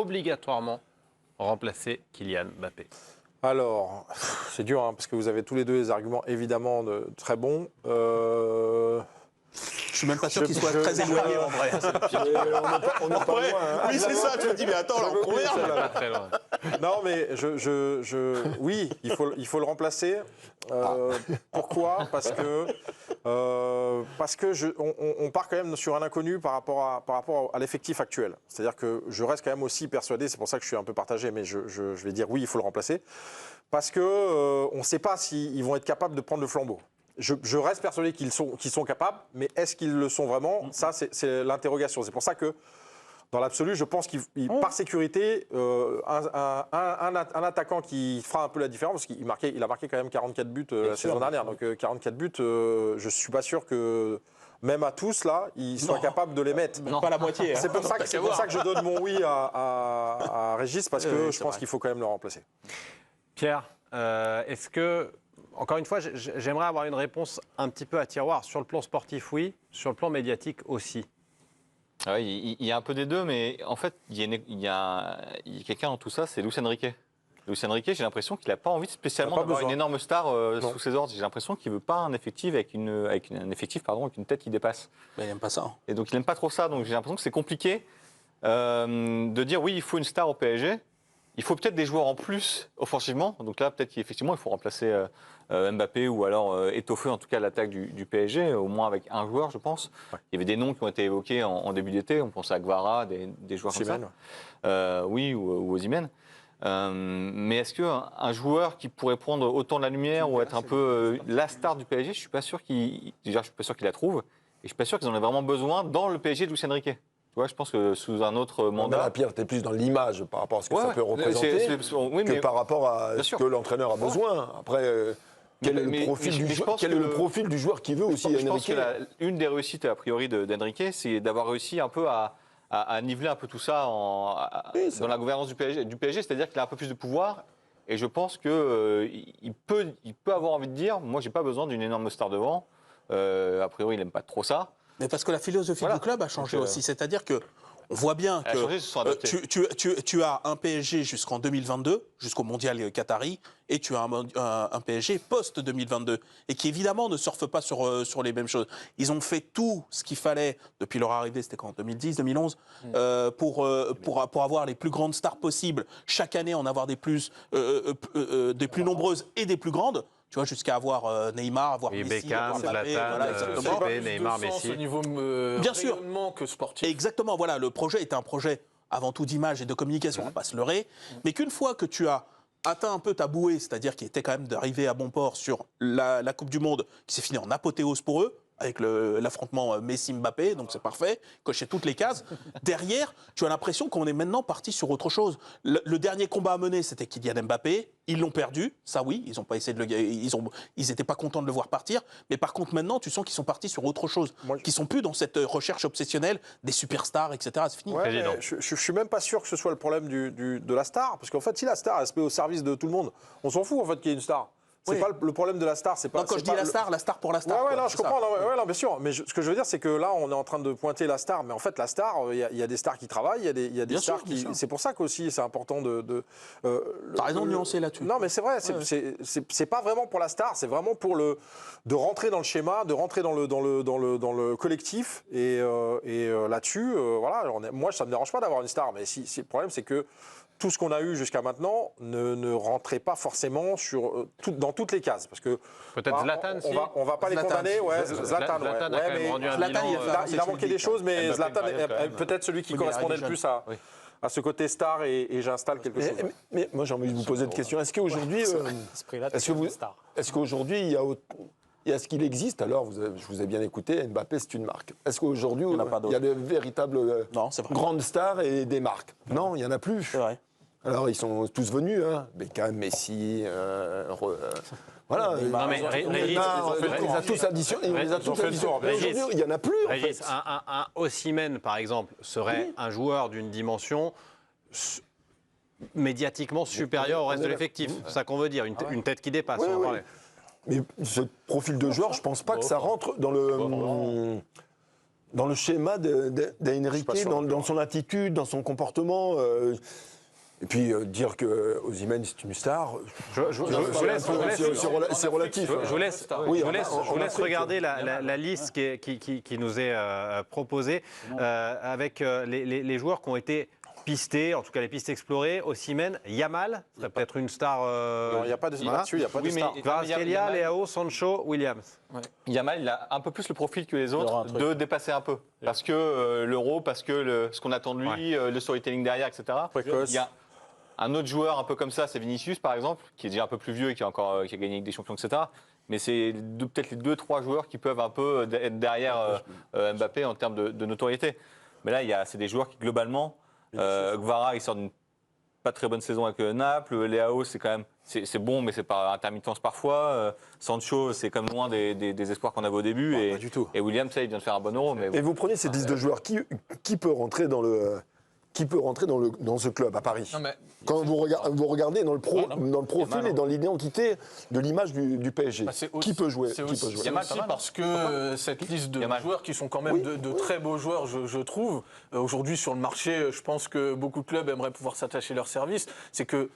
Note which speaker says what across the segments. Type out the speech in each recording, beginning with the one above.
Speaker 1: obligatoirement remplacer Kylian Mbappé?
Speaker 2: Alors, c'est dur, hein, parce que vous avez tous les deux des arguments évidemment très bons.
Speaker 3: Je suis même pas sûr qu'il soit très éloigné en vrai.
Speaker 4: On n'est pas loin. Hein.
Speaker 3: Oui, c'est ça, tu me dis, mais attends, là, on combien
Speaker 1: Pas très loin.
Speaker 2: Non, mais oui, il faut le remplacer. Pourquoi? Parce que on part quand même sur un inconnu par rapport à l'effectif actuel. C'est-à-dire que je reste quand même aussi persuadé, c'est pour ça que je suis un peu partagé, mais je vais dire oui, il faut le remplacer. Parce que on ne sait pas s'ils vont être capables de prendre le flambeau. Je reste persuadé qu'ils sont capables, mais est-ce qu'ils le sont vraiment? Ça, c'est l'interrogation. C'est pour ça que, dans l'absolu, je pense qu'il, par sécurité, un attaquant qui fera un peu la différence, parce qu'il a marqué quand même 44 buts la saison dernière. Donc 44 buts, je ne suis pas sûr que, même à tous, là, ils soient capables de les mettre.
Speaker 3: Non, pas la moitié.
Speaker 2: C'est pour ça que je donne mon oui à Régis, parce que je pense qu'il faut quand même le remplacer.
Speaker 1: Pierre, est-ce que, encore une fois, j'aimerais avoir une réponse un petit peu à tiroir. Sur le plan sportif, oui. Sur le plan médiatique aussi.
Speaker 5: Il y a un peu des deux, mais en fait, il y a quelqu'un dans tout ça, c'est Luis Enrique. Luis Enrique, j'ai l'impression qu'il n'a pas envie spécialement d'avoir une énorme star sous ses ordres. J'ai l'impression qu'il ne veut pas un effectif avec une tête qui dépasse.
Speaker 3: Mais il n'aime pas ça.
Speaker 5: Et donc, il n'aime pas trop ça. Donc, j'ai l'impression que c'est compliqué de dire oui, il faut une star au PSG. Il faut peut-être des joueurs en plus offensivement. Donc là, peut-être qu'effectivement, il faut remplacer Mbappé ou alors étoffer en tout cas l'attaque du PSG, au moins avec un joueur, je pense. Ouais. Il y avait des noms qui ont été évoqués en début d'été. On pense à Guevara, des joueurs
Speaker 2: Osimhen,
Speaker 5: comme ça. Oui, ou Osimhen. Mais est-ce qu'un joueur qui pourrait prendre autant de la lumière ou être un peu la star du PSG, je suis pas sûr qu'il la trouve. Et je suis pas sûr qu'ils en aient vraiment besoin dans le PSG de Luis Enrique. Ouais, je pense que sous un autre mandat.
Speaker 4: La Pierre, tu es plus dans l'image par rapport à ce que ça peut représenter que par rapport à ce que l'entraîneur a besoin. Après, quel est le profil du joueur qui veut aussi Enrique?
Speaker 5: Je pense que une des réussites, a priori, d'Enrique, c'est d'avoir réussi un peu à niveler un peu tout ça dans la gouvernance du PSG, c'est-à-dire qu'il a un peu plus de pouvoir. Et je pense qu'il peut avoir envie de dire, moi, j'ai pas besoin d'une énorme star devant. A priori, il n'aime pas trop ça.
Speaker 3: Mais parce que la philosophie du club a changé aussi. C'est-à-dire que on voit bien que tu as un PSG jusqu'en 2022, jusqu'au mondial qatari, et tu as un PSG post-2022, et qui évidemment ne surfe pas sur les mêmes choses. Ils ont fait tout ce qu'il fallait depuis leur arrivée, c'était quand, 2010, 2011, pour avoir les plus grandes stars possibles, chaque année en avoir des plus nombreuses et des plus grandes. Tu vois, jusqu'à avoir Neymar, avoir Messi,
Speaker 1: Beckham, Zlatan, Neymar, Messi.
Speaker 6: Au niveau
Speaker 3: bien sûr
Speaker 6: rayonnement que sportif.
Speaker 3: Exactement, voilà, le projet est un projet avant tout d'image et de communication, on ne va pas se leurrer, mais qu'une fois que tu as atteint un peu ta bouée, c'est-à-dire qu'il était quand même d'arriver à bon port sur la Coupe du Monde, qui s'est finie en apothéose pour eux, avec l'affrontement Messi-Mbappé, donc c'est parfait, cocher toutes les cases. Derrière, tu as l'impression qu'on est maintenant parti sur autre chose. Le dernier combat à mener, c'était Kylian Mbappé. Ils l'ont perdu, ça oui, ils ont pas essayé de ils étaient pas contents de le voir partir. Mais par contre, maintenant, tu sens qu'ils sont partis sur autre chose, qu'ils sont plus dans cette recherche obsessionnelle des superstars, etc. C'est fini.
Speaker 2: Ouais, je suis même pas sûr que ce soit le problème de la star, parce qu'en fait, si la star elle se met au service de tout le monde, on s'en fout en fait qu'il y ait une star. C'est pas le problème de la star, c'est pas.
Speaker 3: Non, quand je dis la star pour la star.
Speaker 2: Ouais, non, je comprends, non, bien sûr. Mais ce que je veux dire, c'est que là, on est en train de pointer la star, mais en fait, la star, il y a des stars qui travaillent, il y a des stars qui. C'est pour ça qu'aussi, c'est important
Speaker 3: T'as raison de nuancer là-dessus.
Speaker 2: Non, mais c'est vrai, c'est pas vraiment pour la star, c'est vraiment pour de rentrer dans le schéma, de rentrer dans le collectif, et là-dessus, voilà. Moi, ça me dérange pas d'avoir une star, mais si le problème, c'est que tout ce qu'on a eu jusqu'à maintenant ne rentrait pas forcément dans toutes les cases. Parce que
Speaker 1: peut-être Zlatan,
Speaker 2: on va pas les condamner. Ouais, Zlatan
Speaker 1: a quand même rendu un bilan.
Speaker 2: Il a manqué des choses, mais Zlatan est peut-être celui qui correspondait le plus à ce côté star, et j'installe quelque chose.
Speaker 4: Mais moi, j'ai envie de vous poser une question. Est-ce qu'aujourd'hui, est-ce qu'il existe, alors, je vous ai bien écouté, Mbappé, c'est une marque. Est-ce qu'aujourd'hui, il y a de véritables grandes stars et des marques? Non, il n'y en a plus.
Speaker 3: C'est vrai.
Speaker 4: Alors, ils sont tous venus, hein. Beckham, Messi, voilà.
Speaker 1: Non, mais Régis,
Speaker 4: on les a tous additionnés. Aujourd'hui, il n'y en a plus, en fait.
Speaker 1: Un Osimhen, par exemple, serait un joueur d'une dimension médiatiquement supérieure au reste de l'effectif. C'est ça qu'on veut dire, une tête qui dépasse.
Speaker 4: Oui. Mais ce profil de joueur, je ne pense pas que ça rentre dans le... dans le schéma d'Enrique, dans son attitude, dans son comportement. Et puis dire que Osimhen c'est une star, c'est relatif.
Speaker 1: Je vous laisse regarder la liste qui nous est proposée avec les joueurs qui ont été pistés, en tout cas les pistes explorées. Osimhen, Yamal serait peut-être une star.
Speaker 2: Non, il n'y a pas de star là-dessus, il n'y a pas de star.
Speaker 1: Kvaratskhelia, Leao, Sancho, Williams.
Speaker 5: Ouais. Yamal, il a un peu plus le profil que les autres de dépasser un peu. Parce que l'euro, parce que ce qu'on attend de lui, le storytelling derrière, etc. Il y a un autre joueur un peu comme ça, c'est Vinicius par exemple, qui est déjà un peu plus vieux et qui a gagné avec des champions, etc. Mais c'est peut-être les 2-3 joueurs qui peuvent un peu être derrière Mbappé en termes de notoriété. Mais là, c'est des joueurs qui globalement, Kvara, il sort d'une pas très bonne saison avec Naples. Leao, c'est quand même c'est bon, mais c'est par intermittence parfois. Sancho, c'est comme loin des espoirs qu'on avait au début.
Speaker 2: Non, pas du tout.
Speaker 5: Et Williams, ça, il vient de faire un bon euro. Mais
Speaker 4: vous prenez cette liste de joueurs, qui peut rentrer dans ce club à Paris? Quand vous regardez dans le profil et dans l'identité de l'image du PSG, qui peut jouer?
Speaker 6: C'est aussi parce que cette liste de joueurs qui sont quand même de très beaux joueurs, je trouve. Aujourd'hui, sur le marché, je pense que beaucoup de clubs aimeraient pouvoir s'attacher leur service. C'est que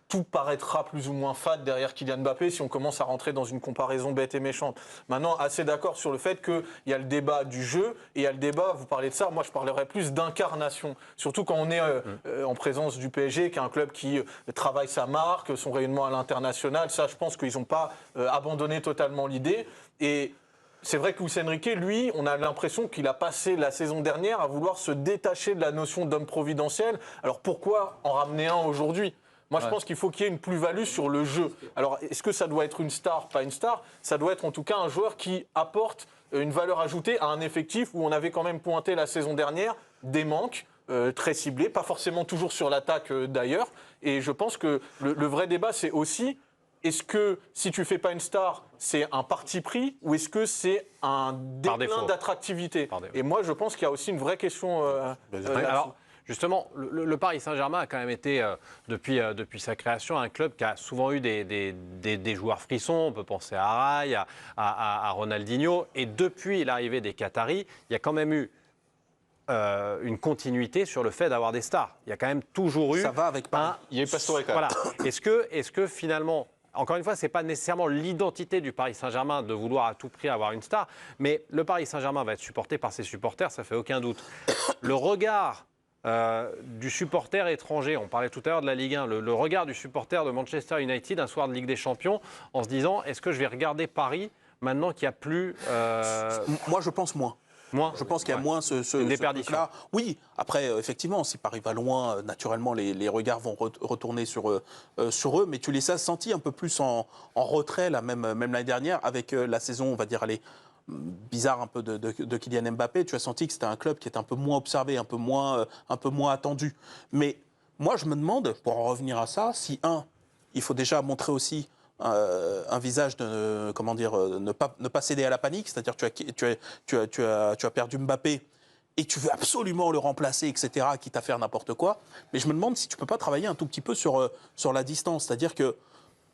Speaker 6: tout paraîtra plus ou moins fade derrière Kylian Mbappé si on commence à rentrer dans une comparaison bête et méchante. Maintenant, assez d'accord sur le fait qu'il y a le débat du jeu et il y a le débat, vous parlez de ça, moi je parlerais plus d'incarnation. Surtout quand on est en présence du PSG, qui est un club qui travaille sa marque, son rayonnement à l'international. Ça, je pense qu'ils n'ont pas abandonné totalement l'idée. Et c'est vrai que Luis Enrique, lui, on a l'impression qu'il a passé la saison dernière à vouloir se détacher de la notion d'homme providentiel. Alors pourquoi en ramener un aujourd'hui ? Moi, je pense qu'il faut qu'il y ait une plus-value sur le jeu. Alors, est-ce que ça doit être une star, pas une star ? Ça doit être en tout cas un joueur qui apporte une valeur ajoutée à un effectif où on avait quand même pointé la saison dernière des manques très ciblés, pas forcément toujours sur l'attaque d'ailleurs. Et je pense que le vrai débat, c'est aussi, est-ce que si tu fais pas une star, c'est un parti pris ou est-ce que c'est un déclin d'attractivité ? Et moi, je pense qu'il y a aussi une vraie question là-dessus.
Speaker 1: Justement, le Paris Saint-Germain a quand même été, depuis sa création, un club qui a souvent eu des joueurs frissons. On peut penser à Araï, à Ronaldinho. Et depuis l'arrivée des Qataris, il y a quand même eu une continuité sur le fait d'avoir des stars. Il y a quand même toujours eu...
Speaker 3: Ça va avec Paris.
Speaker 5: Il y a eu Pastore quand même.
Speaker 1: Voilà. Est-ce que finalement... Encore une fois, ce n'est pas nécessairement l'identité du Paris Saint-Germain de vouloir à tout prix avoir une star, mais le Paris Saint-Germain va être supporté par ses supporters, ça ne fait aucun doute. Le regard... du supporter étranger, on parlait tout à l'heure de la Ligue 1, le regard du supporter de Manchester United un soir de Ligue des Champions en se disant est-ce que je vais regarder Paris maintenant qu'il n'y a plus...
Speaker 3: Moi je pense moins. Je pense qu'il y a moins
Speaker 1: une déperdition.
Speaker 3: Là. Oui, après, effectivement, si Paris va loin, naturellement, les regards vont retourner sur eux, mais tu les as sentis un peu plus en retrait, là, même l'année dernière, avec la saison, on va dire, bizarre un peu de Kylian Mbappé. Tu as senti que c'était un club qui était un peu moins observé, un peu moins attendu. Mais moi, je me demande, pour en revenir à ça, si, il faut déjà montrer aussi un visage de, ne pas céder à la panique, c'est-à-dire tu as perdu Mbappé et tu veux absolument le remplacer, etc., quitte à faire n'importe quoi. Mais je me demande si tu ne peux pas travailler un tout petit peu sur la distance, c'est-à-dire que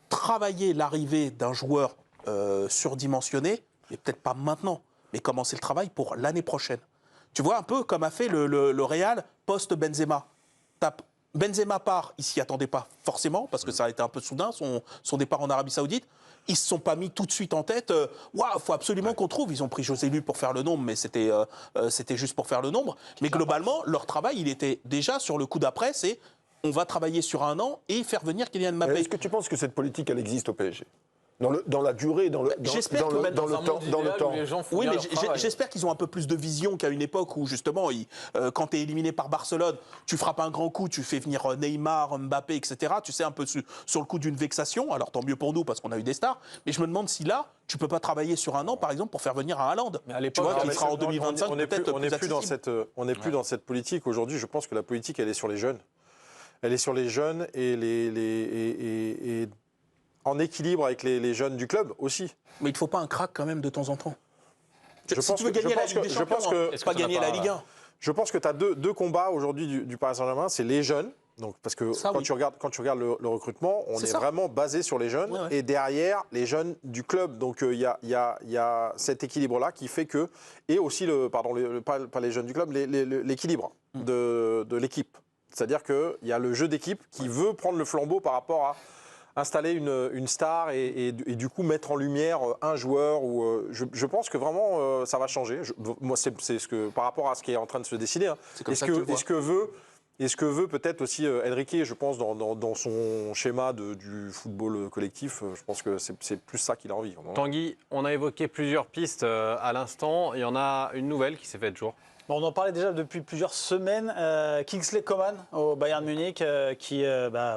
Speaker 3: travailler l'arrivée d'un joueur surdimensionné, mais peut-être pas maintenant, mais commencer le travail pour l'année prochaine. Tu vois, un peu comme a fait le Real post-Benzema. Benzema part, il ne s'y attendait pas forcément, parce que ça a été un peu soudain, son départ en Arabie Saoudite. Ils ne se sont pas mis tout de suite en tête, il faut absolument qu'on trouve. Ils ont pris José Lu pour faire le nombre, mais c'était juste pour faire le nombre. Mais globalement, leur travail, il était déjà sur le coup d'après, c'est on va travailler sur un an et faire venir Kylian Mbappé.
Speaker 4: Est-ce que tu penses que cette politique, elle existe au PSG ? Dans la durée, dans le temps.
Speaker 3: Oui, mais j'espère qu'ils ont un peu plus de vision qu'à une époque où, justement, quand tu es éliminé par Barcelone, tu frappes un grand coup, tu fais venir Neymar, Mbappé, etc. Tu sais, un peu sur le coup d'une vexation. Alors, tant mieux pour nous, parce qu'on a eu des stars. Mais je me demande si là, tu ne peux pas travailler sur un an, par exemple, pour faire venir un Haaland.
Speaker 2: Mais à l'époque, tu vois, qui sera en 2025, peut-être on n'est plus dans cette politique. Aujourd'hui, je pense que la politique, elle est sur les jeunes. Elle est sur les jeunes et en équilibre avec les jeunes du club aussi.
Speaker 3: Mais il ne faut pas un crack quand même de temps en temps.
Speaker 2: Si tu veux gagner la Ligue des Champions,
Speaker 3: pas gagner la Ligue 1.
Speaker 2: Je pense que tu as deux combats aujourd'hui du Paris Saint-Germain. C'est les jeunes, Donc, parce que quand tu regardes le recrutement, on est vraiment basé sur les jeunes et derrière les jeunes du club. Donc il y a cet équilibre-là qui fait que, et aussi pas les jeunes du club, l'équilibre de l'équipe. C'est-à-dire qu'il y a le jeu d'équipe qui veut prendre le flambeau par rapport à installer une star et du coup mettre en lumière un joueur. Je pense que vraiment ça va changer. Moi, c'est ce que par rapport à ce qui est en train de se dessiner. Hein. Est-ce que veut peut-être aussi Enrique, je pense, dans son schéma du football collectif, je pense que c'est plus ça qu'il a envie.
Speaker 1: Tanguy, on a évoqué plusieurs pistes à l'instant. Il y en a une nouvelle qui s'est faite jour.
Speaker 7: Bon, on en parlait déjà depuis plusieurs semaines. Kingsley Coman au Bayern Munich qui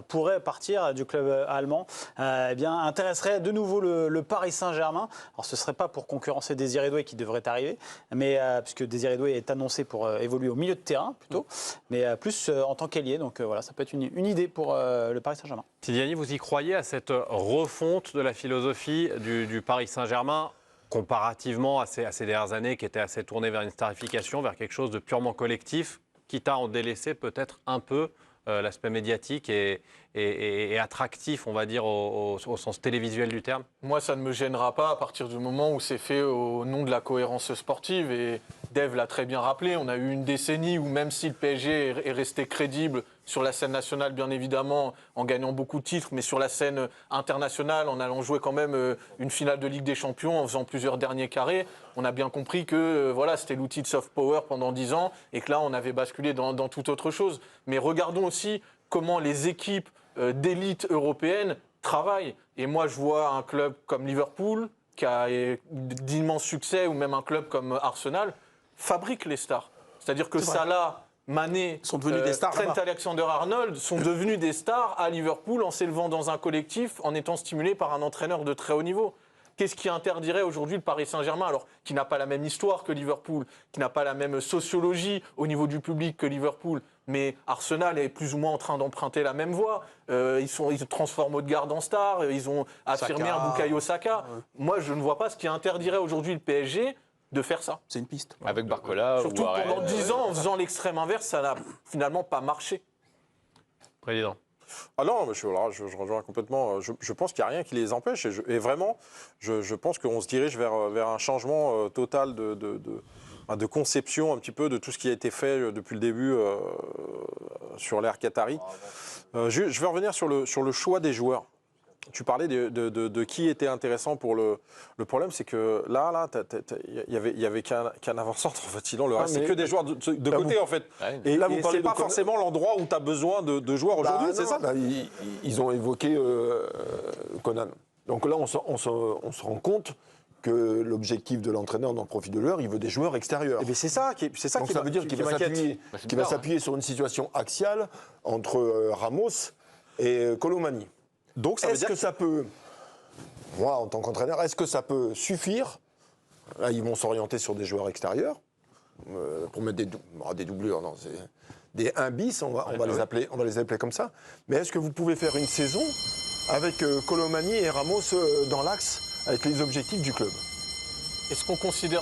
Speaker 7: pourrait partir du club allemand, intéresserait de nouveau le Paris Saint-Germain. Alors ce ne serait pas pour concurrencer Désiré Doué qui devrait arriver, mais puisque Désiré Doué est annoncé pour évoluer au milieu de terrain plutôt, mais plus en tant qu'ailier. Donc voilà, ça peut être une idée pour le Paris Saint-Germain.
Speaker 1: Tidiane, vous y croyez à cette refonte de la philosophie du Paris Saint-Germain comparativement à ces dernières années qui étaient assez tournées vers une starification, vers quelque chose de purement collectif, quitte à en délaisser peut-être un peu l'aspect médiatique et attractif, on va dire, au sens télévisuel du terme?
Speaker 6: Moi, ça ne me gênera pas à partir du moment où c'est fait au nom de la cohérence sportive. Et Dave l'a très bien rappelé, on a eu une décennie où même si le PSG est resté crédible sur la scène nationale, bien évidemment, en gagnant beaucoup de titres, mais sur la scène internationale, en allant jouer quand même une finale de Ligue des Champions, en faisant plusieurs derniers carrés, on a bien compris que c'était l'outil de soft power pendant 10 ans et que là, on avait basculé dans toute autre chose. Mais regardons aussi comment les équipes d'élite européennes travaillent. Et moi, je vois un club comme Liverpool, qui a d'immenses succès, ou même un club comme Arsenal, fabrique les stars. C'est-à-dire que Salah, Mané,
Speaker 3: sont devenus des stars,
Speaker 6: Trent Alexander-Arnold sont devenus des stars à Liverpool en s'élevant dans un collectif, en étant stimulés par un entraîneur de très haut niveau. Qu'est-ce qui interdirait aujourd'hui le Paris Saint-Germain, alors qui n'a pas la même histoire que Liverpool, qui n'a pas la même sociologie au niveau du public que Liverpool, mais Arsenal est plus ou moins en train d'emprunter la même voie. Ils transforment Odegaard en star, ils ont affirmé un Bukayo Saka. Moi, je ne vois pas ce qui interdirait aujourd'hui le PSG de faire ça.
Speaker 3: C'est une piste.
Speaker 5: Avec Barcola.
Speaker 6: Surtout pendant 10 ans, en faisant l'extrême inverse, ça n'a finalement pas marché.
Speaker 1: Président.
Speaker 2: Ah non, mais je rejoins complètement. Je pense qu'il n'y a rien qui les empêche. Et vraiment, je pense qu'on se dirige vers un changement total de conception un petit peu de tout ce qui a été fait depuis le début sur l'ère qatari. Je vais revenir sur le choix des joueurs. Tu parlais de qui était intéressant pour le problème, c'est que là, il y avait qu'un avant-centre, en fait, sinon le reste, c'est que des joueurs de côté, en fait. Et là, c'est pas forcément l'endroit où tu as besoin de joueurs aujourd'hui, c'est ça?
Speaker 4: Ils ont évoqué Conan. Donc là, on se rend compte que l'objectif de l'entraîneur dans le profil de joueur, il veut des joueurs extérieurs.
Speaker 2: Et c'est ça qui
Speaker 4: veut dire qu'il va s'appuyer sur une situation axiale entre Ramos et Colomani.
Speaker 2: Donc ça veut dire
Speaker 4: que ça peut, moi en tant qu'entraîneur, est-ce que ça peut suffire? Là, ils vont s'orienter sur des joueurs extérieurs pour mettre des doublures, non, des 1 bis, on va les appeler comme ça. Mais est-ce que vous pouvez faire une saison avec Colomani et Ramos dans l'axe avec les objectifs du club?
Speaker 6: Est-ce qu'on considère